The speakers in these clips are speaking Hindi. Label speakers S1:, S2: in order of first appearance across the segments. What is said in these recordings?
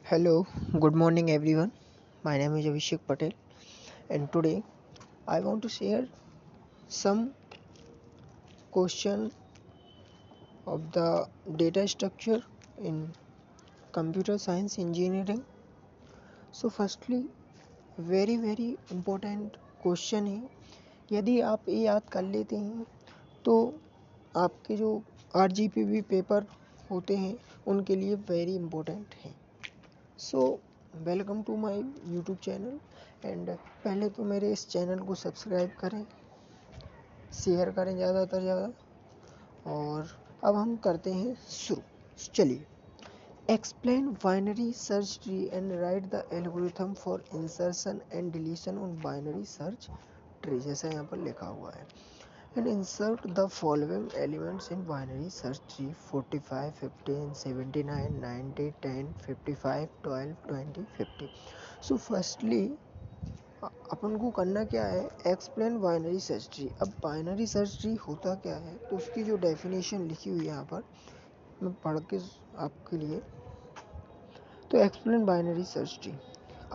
S1: Hello, good morning everyone. My name is Abhishek Patel, and today I want to share some question of the data structure in computer science engineering. So firstly, very important question है। यदि आप ये याद कर लेते हैं तो आपके जो RGPV पेपर होते हैं उनके लिए वेरी इम्पोर्टेंट है। So welcome to my YouTube channel and पहले तो मेरे इस चैनल को सब्सक्राइब करें, शेयर करें ज़्यादातर ज़्यादा। और अब हम करते हैं शुरू। चलिए, explain binary search tree and write the algorithm for insertion and deletion on binary search tree, जैसा यहाँ पर लिखा हुआ है। And insert the following elements in binary search tree 45, 15, 79, 90, 10, 55, 12, 20, 50। So firstly अपन को करना क्या है, एक्सप्लेन बाइनरी सर्च ट्री। अब बाइनरी सर्च ट्री होता क्या है, तो उसकी जो डेफिनेशन लिखी हुई है यहाँ पर मैं पढ़ के आपके लिए। तो explain binary search tree.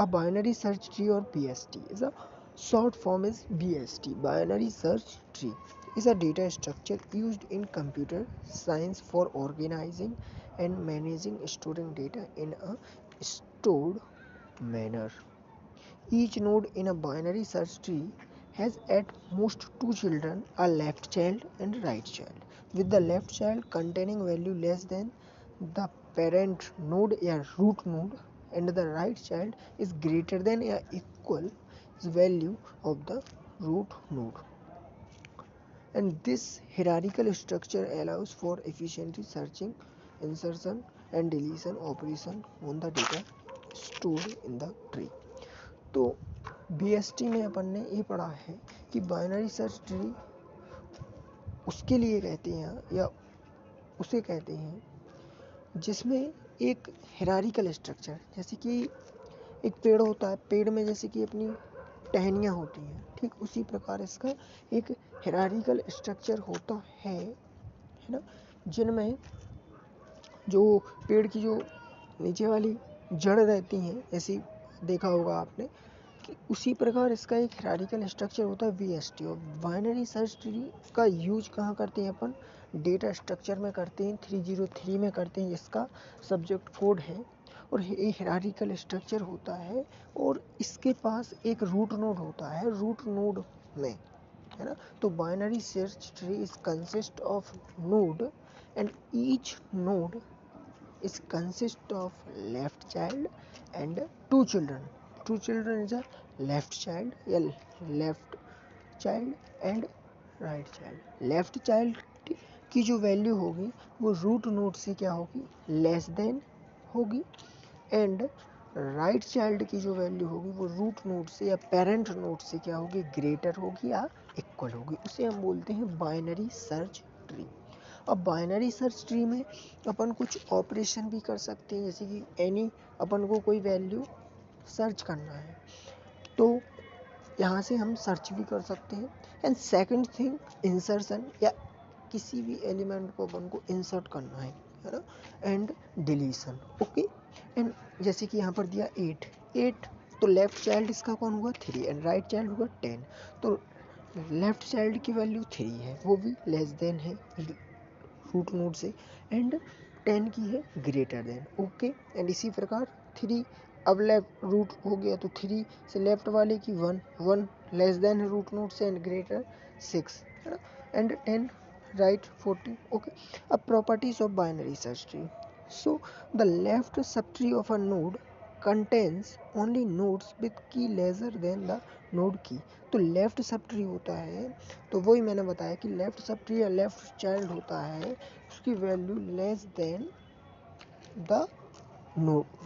S1: A binary search tree or BST is a short form is BST. Binary search tree is a data structure used in computer science for organizing and managing storing data in a stored manner. Each node in a binary search tree has at most two children, a left child and right child, with the left child containing value less than the parent node or root node, and the right child is greater than or equal value of the root node. And this hierarchical structure allows for efficient searching, insertion and deletion operation on the data stored in the tree. तो BST में अपन ने ये पढ़ा है कि बाइनरी सर्च ट्री उसके लिए कहते हैं या उसे कहते हैं जिसमें एक हिरारिकल स्ट्रक्चर, जैसे कि एक पेड़ होता है, पेड़ में जैसे कि अपनी टहनियाँ होती हैं, ठीक उसी प्रकार इसका एक हिरारिकल स्ट्रक्चर होता है ना, जिनमें जो पेड़ की जो नीचे वाली जड़ रहती हैं, ऐसी देखा होगा आपने कि उसी प्रकार इसका एक हिरारिकल स्ट्रक्चर होता है BST। और बाइनरी सर्च ट्री का यूज कहाँ करते हैं अपन, डेटा स्ट्रक्चर में करते हैं, 303 में करते हैं, जिसका सब्जेक्ट कोड है। और ये हिरारिकल स्ट्रक्चर होता है और इसके पास एक रूट नोड होता है, रूट नोड में, है ना। तो binary search tree is consist of node and each node is consist of left child and two children. Two children is a left child, left child and right child. Left child की जो वैल्यू होगी वो रूट नोड से क्या होगी, लेस देन होगी, एंड राइट चाइल्ड की जो वैल्यू होगी वो रूट नोड से या पेरेंट नोड से क्या होगी, ग्रेटर होगी या इक्वल होगी। उसे हम बोलते हैं बाइनरी सर्च ट्री। अब बाइनरी सर्च ट्री में अपन कुछ ऑपरेशन भी कर सकते हैं, जैसे कि एनी अपन को कोई वैल्यू सर्च करना है तो यहाँ से हम सर्च भी कर सकते हैं। एंड सेकंड थिंग, इंसर्शन, या किसी भी एलिमेंट को अपन को इंसर्ट करना है ना, एंड डिलीशन। ओके, एंड जैसे कि यहाँ पर दिया 8 तो लेफ्ट चाइल्ड इसका कौन हुआ, 3, एंड राइट चाइल्ड हुआ 10। तो लेफ्ट चाइल्ड की वैल्यू 3 है, वो भी लेस देन है रूट नोड से, एंड 10 की है ग्रेटर देन। ओके, एंड इसी प्रकार 3 अब लेफ्ट रूट हो गया तो 3 से लेफ्ट वाले की 1 लेस देन है रूट नोड से एंड ग्रेटर 6, है ना, एंड 10 राइट 14। ओके, अब properties of binary search tree. So the left sub tree of a node contains only nodes with key lesser than the node key। तो लेफ्ट सब ट्री होता है, तो वही मैंने बताया कि लेफ्ट सब ट्री या लेफ्ट चाइल्ड होता है, उसकी value less than the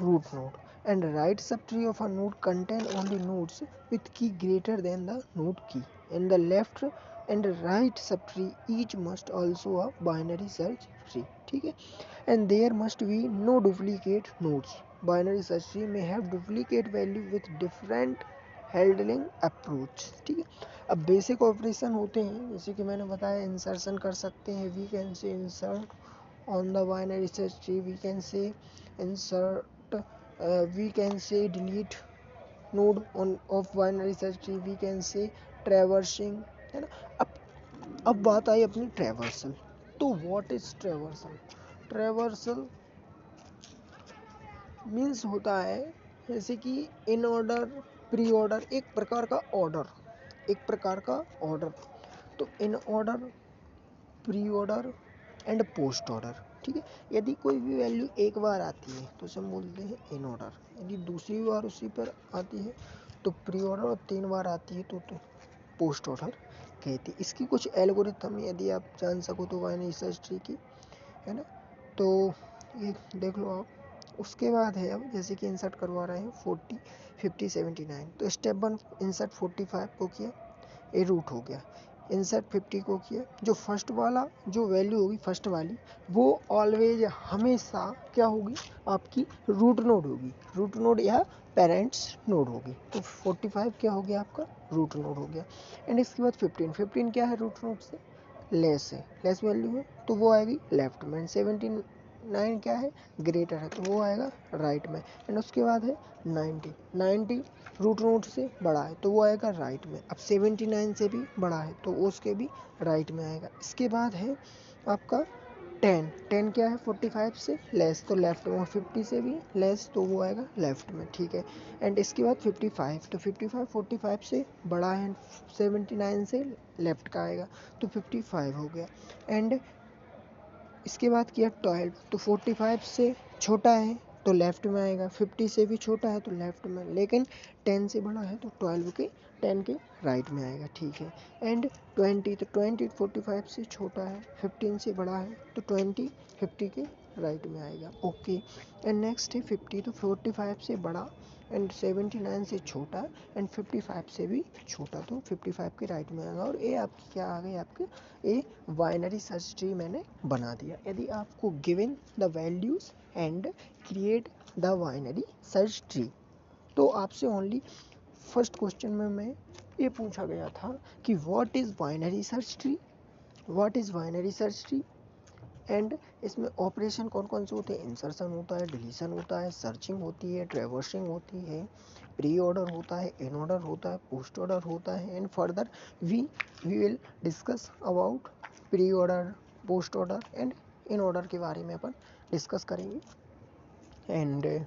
S1: root node, and right subtree of a node contain only nodes with key greater than the node key, and the left and right subtree each must also a binary search tree, ठीक है, and there must be no duplicate nodes। Binary search tree may have duplicate value with different handling approach, ठीक है। अब बेसिक ऑपरेशन होते हैं, जैसे कि मैंने बताया, इंसर्शन कर सकते हैं, we can say insert on the binary search tree, we can say insert we can say delete node on of binary search tree, we can say traversing, है ना। अब बात आई अपनी ट्रैवर्सल। तो what is traversal? Traversal means होता है जैसे कि इन ऑर्डर, प्री ऑर्डर, एक प्रकार का ऑर्डर, एक प्रकार का ऑर्डर। तो in order, pre order and post order, ठीक है। यदि कोई भी वैल्यू एक बार आती है तो उसे हम बोलते हैं इन ऑर्डर, यदि दूसरी बार उसी पर आती है तो प्री ऑर्डर, और 3 बार आती है तो पोस्ट ऑर्डर कहती है। इसकी कुछ एल्गोरिथम यदि आप जान सको तो बाइनरी सर्च ट्री की, है ना। तो ये देख लो आप। उसके बाद है अब जैसे कि इंसर्ट करवा रहे हैं 40, 50, 79। तो स्टेप 1 इंसर्ट 45 को किया, ये रूट हो गया। इंसर्ट 50 को किया, जो फर्स्ट वाला जो वैल्यू होगी फर्स्ट वाली वो ऑलवेज हमेशा क्या होगी, आपकी रूट नोड होगी, रूट नोड या पेरेंट्स नोड होगी। तो 45 क्या हो गया आपका रूट नोड हो गया। एंड इसके बाद 15 क्या है रूट नोड से लेस है, लेस वैल्यू है तो वो आएगी लेफ्ट में। 79 क्या है ग्रेटर है तो वो आएगा राइट में। एंड उसके बाद है 90 रूट नोड से बड़ा है तो वो आएगा राइट में। अब 79 से भी बड़ा है तो वो उसके भी राइट में आएगा। इसके बाद है आपका 10 क्या है 45 से लेस तो लेफ्ट में, और 50 से भी लेस तो वो आएगा लेफ्ट में, ठीक है। एंड इसके बाद 55, तो 55 45 से बड़ा है, 79 से लेफ्ट का आएगा तो 55 हो गया। एंड इसके बाद किया 12, तो 45 से छोटा है तो लेफ्ट में आएगा, 50 से भी छोटा है तो लेफ्ट में, लेकिन 10 से बड़ा है तो 10 के राइट में आएगा, ठीक है। एंड 20, तो 20 45 से छोटा है, 15 से बड़ा है तो 20 50 के राइट में आएगा, ओके। एंड नेक्स्ट है 50, तो 45 से बड़ा एंड 79 से छोटा एंड 55 से भी छोटा तो 55 के राइट में आएगा। और ये आपकी क्या आ गई, आपके ये बाइनरी सर्च ट्री मैंने बना दिया। यदि आपको given the values and create the binary search tree, तो आपसे ओनली फर्स्ट क्वेश्चन में मैं ये पूछा गया था कि what is binary search tree, what is binary search tree. And इसमें ऑपरेशन कौन कौन से होते हैं, इंसर्शन होता है, डिलीशन होता है, सर्चिंग होती है, ट्रैवर्सिंग होती है, प्री ऑर्डर होता है, इन ऑर्डर होता है, पोस्ट ऑर्डर होता है। And further we will discuss about pre order, post order and in order के बारे में अपन डिस्कस करेंगे। एंड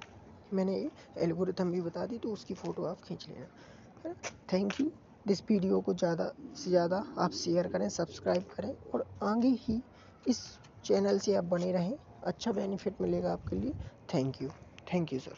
S1: मैंने एल्गोरिथम भी बता दी तो उसकी फ़ोटो आप खींच लेना, है ना। Thank you. दिस वीडियो को ज़्यादा से ज़्यादा आप शेयर करें, सब्सक्राइब करें और आगे ही इस चैनल से आप बने रहें, अच्छा बेनिफिट मिलेगा आपके लिए। Thank you sir.